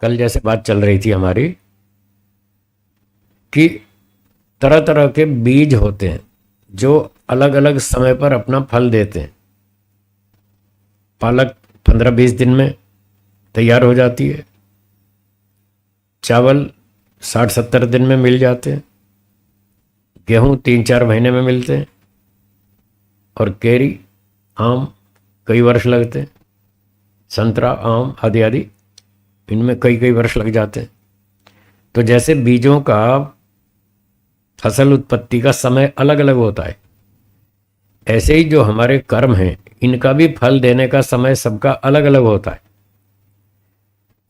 कल जैसे बात चल रही थी हमारी कि तरह तरह के बीज होते हैं जो अलग अलग समय पर अपना फल देते हैं। पालक 15-20 दिन में तैयार हो जाती है, चावल 60-70 दिन में मिल जाते हैं, गेहूं 3-4 महीने में मिलते हैं, और केरी आम कई वर्ष लगते हैं, संतरा आम आदि आदि इनमें कई कई वर्ष लग जाते हैं। तो जैसे बीजों का फसल उत्पत्ति का समय अलग अलग होता है, ऐसे ही जो हमारे कर्म हैं इनका भी फल देने का समय सबका अलग अलग होता है।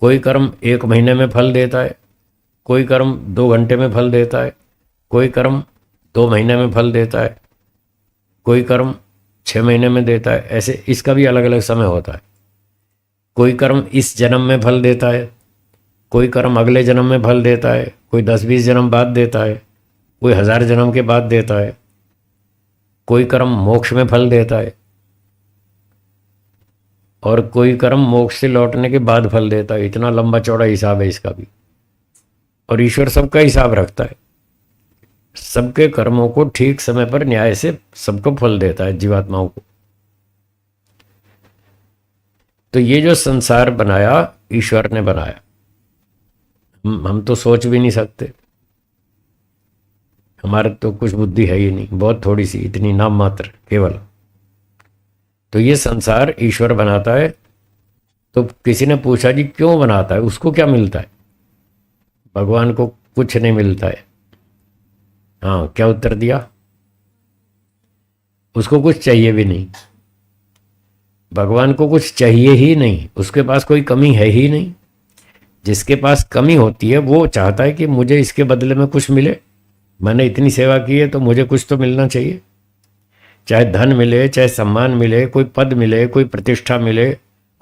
कोई कर्म 1 महीने में फल देता है, कोई कर्म 2 घंटे में फल देता है, कोई कर्म 2 महीने में फल देता है, कोई कर्म 6 महीने में देता है। ऐसे इसका भी अलग अलग समय होता है। कोई कर्म इस जन्म में फल देता है, कोई कर्म अगले जन्म में फल देता है, कोई 10-20 जन्म बाद देता है, कोई 1000 जन्म के बाद देता है, कोई कर्म मोक्ष में फल देता है, और कोई कर्म मोक्ष से लौटने के बाद फल देता है। इतना लंबा चौड़ा हिसाब है इसका भी। और ईश्वर सबका हिसाब रखता है, सबके कर्मों को ठीक समय पर न्याय से सबको फल देता है, जीवात्माओं को। तो ये जो संसार बनाया ईश्वर ने बनाया, हम तो सोच भी नहीं सकते। हमारे तो कुछ बुद्धि है ही नहीं, बहुत थोड़ी सी, इतनी नाम मात्र केवल। तो ये संसार ईश्वर बनाता है। तो किसी ने पूछा जी क्यों बनाता है, उसको क्या मिलता है? भगवान को कुछ नहीं मिलता है। हाँ, क्या उत्तर दिया? उसको कुछ चाहिए भी नहीं। भगवान को कुछ चाहिए ही नहीं, उसके पास कोई कमी है ही नहीं। जिसके पास कमी होती है वो चाहता है कि मुझे इसके बदले में कुछ मिले। मैंने इतनी सेवा की है तो मुझे कुछ तो मिलना चाहिए, चाहे धन मिले, चाहे सम्मान मिले, कोई पद मिले, कोई प्रतिष्ठा मिले,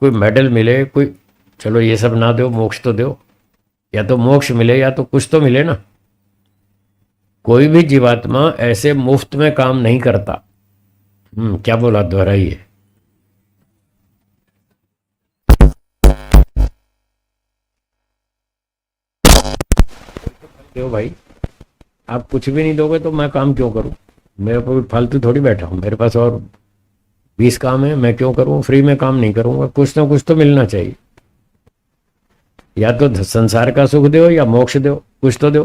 कोई मेडल मिले, कोई, चलो ये सब ना दो, मोक्ष तो दो। या तो मोक्ष मिले या तो कुछ तो मिले ना। कोई भी जीवात्मा ऐसे मुफ्त में काम नहीं करता। क्या बोला, दोहराइए। क्यों भाई, आप कुछ भी नहीं दोगे तो मैं काम क्यों करूं? मेरे को भी फालतू थोड़ी बैठा हूं, मेरे पास और 20 काम है, मैं क्यों करूं? फ्री में काम नहीं करूंगा, कुछ ना कुछ तो मिलना चाहिए। या तो संसार का सुख दो या मोक्ष दो, कुछ तो दो।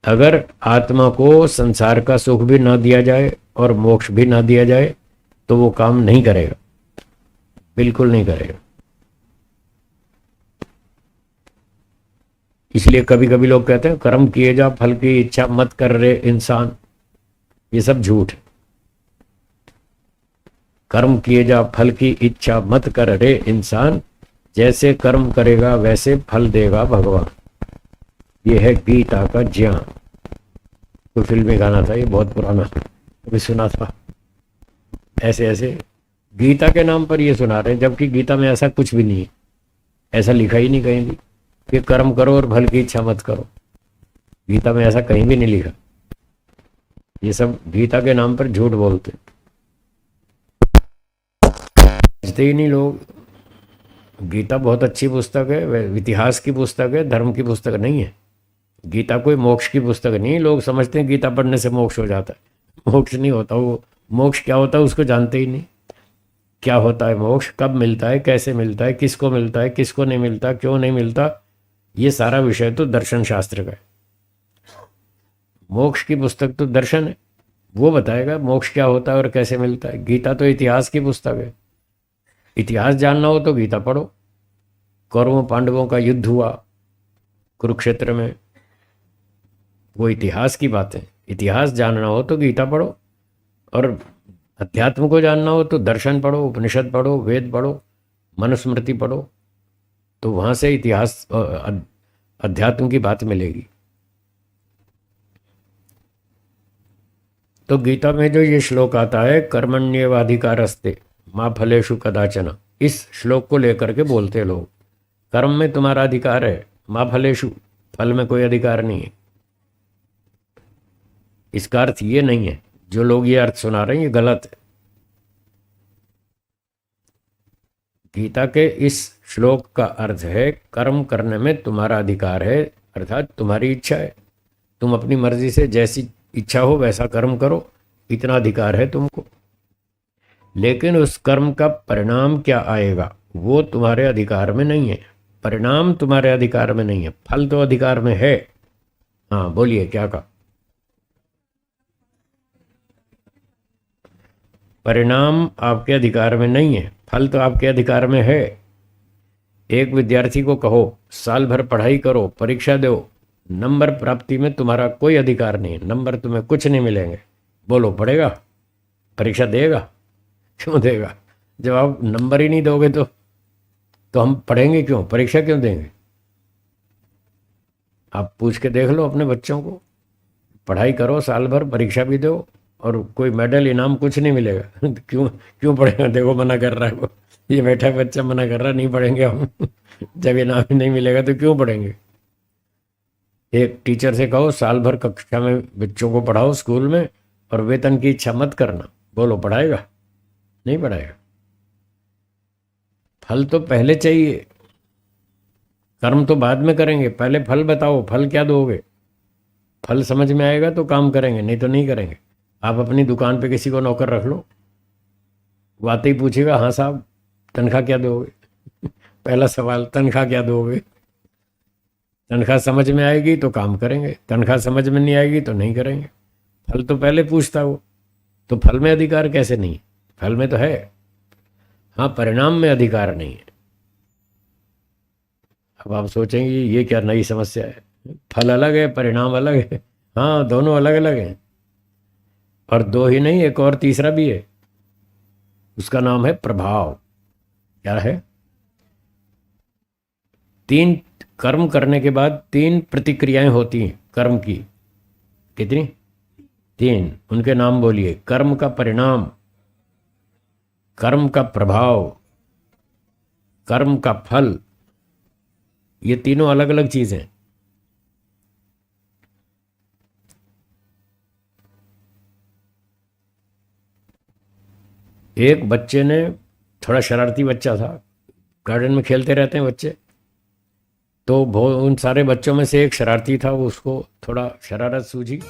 अगर आत्मा को संसार का सुख भी ना दिया जाए और मोक्ष भी ना दिया जाए तो वो काम नहीं करेगा, बिल्कुल नहीं करेगा। इसलिए कभी कभी लोग कहते हैं कर्म किए जा फल की इच्छा मत कर रे इंसान। ये सब झूठ है। कर्म किए जा फल की इच्छा मत कर रे इंसान, जैसे कर्म करेगा वैसे फल देगा भगवान। ये है गीता का ज्ञान। कोई फिल्मी गाना था, ये बहुत पुराना, कभी सुना था। ऐसे ऐसे गीता के नाम पर ये सुना रहे हैं, जबकि गीता में ऐसा कुछ भी नहीं है। ऐसा लिखा ही नहीं कहीं भी कि कर्म करो और फल की इच्छा मत करो। गीता में ऐसा कहीं भी नहीं लिखा। ये सब गीता के नाम पर झूठ बोलते, समझते ही नहीं लोग। गीता बहुत अच्छी पुस्तक है, वह इतिहास की पुस्तक है, धर्म की पुस्तक नहीं है। गीता कोई मोक्ष की पुस्तक नहीं। लोग समझते हैं गीता पढ़ने से मोक्ष हो जाता है। मोक्ष नहीं होता। वो मोक्ष क्या होता है उसको जानते ही नहीं। क्या होता है मोक्ष, कब मिलता है, कैसे मिलता है, किसको मिलता है, किसको नहीं मिलता, क्यों नहीं मिलता, ये सारा विषय तो दर्शन शास्त्र का है। मोक्ष की पुस्तक तो दर्शन है, वो बताएगा मोक्ष क्या होता है और कैसे मिलता है। गीता तो इतिहास की पुस्तक है। इतिहास जानना हो तो गीता पढ़ो। कौरवों पांडवों का युद्ध हुआ कुरुक्षेत्र में, वो इतिहास की बातें। इतिहास जानना हो तो गीता पढ़ो, और अध्यात्म को जानना हो तो दर्शन पढ़ो, उपनिषद पढ़ो, वेद पढ़ो, मनुस्मृति पढ़ो। तो वहां से इतिहास अध्यात्म की बात मिलेगी। तो गीता में जो ये श्लोक आता है, कर्मण्येवाधिकारस्ते मां फलेषु कदाचन, इस श्लोक को लेकर के बोलते लोग कर्म में तुम्हारा अधिकार है, मां फलेषु, फल में कोई अधिकार नहीं है। इसका अर्थ ये नहीं है, जो लोग ये अर्थ सुना रहे हैं ये गलत है। गीता के इस श्लोक का अर्थ है कर्म करने में तुम्हारा अधिकार है, अर्थात तुम्हारी इच्छा है, तुम अपनी मर्जी से जैसी इच्छा हो वैसा कर्म करो, इतना अधिकार है तुमको। लेकिन उस कर्म का परिणाम क्या आएगा वो तुम्हारे अधिकार में नहीं है। परिणाम तुम्हारे अधिकार में नहीं है, फल तो अधिकार में है। हाँ बोलिए क्या कहा? परिणाम आपके अधिकार में नहीं है, फल तो आपके अधिकार में है। एक विद्यार्थी को कहो साल भर पढ़ाई करो, परीक्षा दो, नंबर प्राप्ति में तुम्हारा कोई अधिकार नहीं है, नंबर तुम्हें कुछ नहीं मिलेंगे, बोलो पढ़ेगा? परीक्षा देगा? क्यों देगा? जब आप नंबर ही नहीं दोगे तो हम पढ़ेंगे क्यों, परीक्षा क्यों देंगे? आप पूछ के देख लो अपने बच्चों को, पढ़ाई करो साल भर, परीक्षा भी दो और कोई मेडल इनाम कुछ नहीं मिलेगा तो क्यों क्यों पढ़ेगा? देखो मना कर रहा है वो, ये बैठा बच्चा मना कर रहा है नहीं पढ़ेंगे हम जब इनाम ही नहीं मिलेगा तो क्यों पढ़ेंगे? एक टीचर से कहो साल भर कक्षा में बच्चों को पढ़ाओ स्कूल में और वेतन की इच्छा मत करना, बोलो पढ़ाएगा? नहीं पढ़ाएगा। फल तो पहले चाहिए, कर्म तो बाद में करेंगे, पहले फल बताओ, फल क्या दोगे? फल समझ में आएगा तो काम करेंगे, नहीं तो नहीं करेंगे। आप अपनी दुकान पे किसी को नौकर रख लो, वो आते ही पूछेगा हाँ साहब तनख्वाह क्या दोगे पहला सवाल तनख्वाह क्या दोगे? तनख्वाह समझ में आएगी तो काम करेंगे, तनख्वाह समझ में नहीं आएगी तो नहीं करेंगे। फल तो पहले पूछता वो, तो फल में अधिकार कैसे नहीं? फल में तो है, हाँ परिणाम में अधिकार नहीं है। अब आप सोचेंगे ये क्या नई समस्या है, फल अलग है परिणाम अलग है। हाँ दोनों अलग अलग हैं, और दो ही नहीं एक और तीसरा भी है, उसका नाम है प्रभाव। क्या है? तीन कर्म करने के बाद तीन प्रतिक्रियाएं होती हैं कर्म की। कितनी? तीन। उनके नाम बोलिए। कर्म का परिणाम, कर्म का प्रभाव, कर्म का फल। ये तीनों अलग अलग चीजें। एक बच्चे ने, थोड़ा शरारती बच्चा था, गार्डन में खेलते रहते हैं बच्चे, तो उन सारे बच्चों में से एक शरारती था, उसको थोड़ा शरारत सूझी